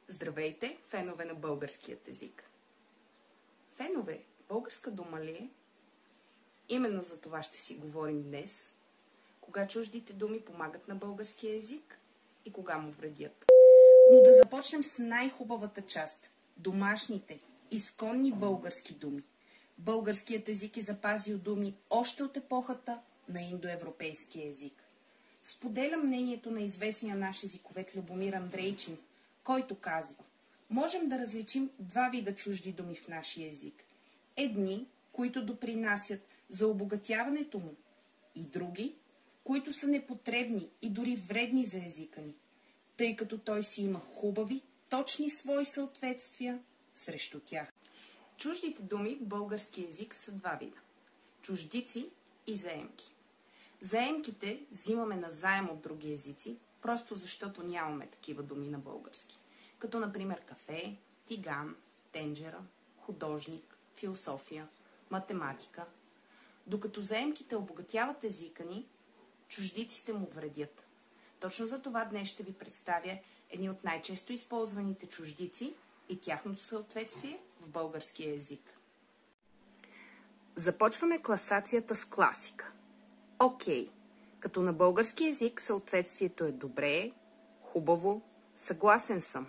Здравейте, фенове на българският език! Фенове, българска дума ли е? Именно за това ще си говорим днес. Кога чуждите думи помагат на българския език и кога му вредят. Но да започнем с най-хубавата част – домашните, изконни български думи. Българският език е запазил думи още от епохата на индоевропейския език. Споделям мнението на известния наш езиковед Любомир Андрейчин, който казва: можем да различим два вида чужди думи в нашия език. Едни, които допринасят за обогатяването му, и други, които са непотребни и дори вредни за езика ни, тъй като той си има хубави, точни свои съответствия срещу тях. Чуждите думи в български език са два вида – чуждици и заемки. Заемките взимаме назаем от други езици, просто защото нямаме такива думи на български, като например кафе, тиган, тенджера, художник, философия, математика. Докато заемките обогатяват езика ни, чуждиците му вредят. Точно за това днес ще ви представя едни от най-често използваните чуждици и тяхното съответствие в българския език. Започваме класацията с класика. Окей. Като на български език съответствието е добре, хубаво, съгласен съм.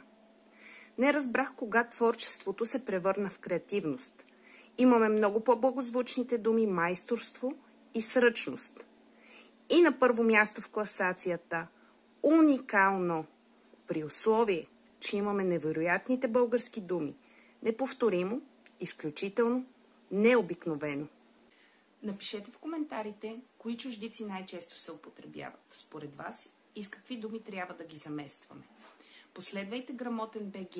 Не разбрах кога творчеството се превърна в креативност. Имаме много по-благозвучните думи майсторство и сръчност. И на първо място в класацията уникално, при условие, че имаме невероятните български думи. Неповторимо, изключително, необикновено. Напишете в коментарите кои чуждици най-често се употребяват според вас и с какви думи трябва да ги заместваме. Последвайте Грамотен БГ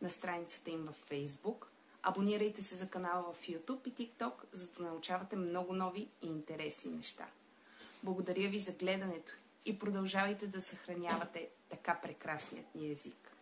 на страницата им във Facebook, абонирайте се за канала в YouTube и TikTok, за да научавате много нови и интересни неща. Благодаря ви за гледането и продължавайте да съхранявате така прекрасният ни език.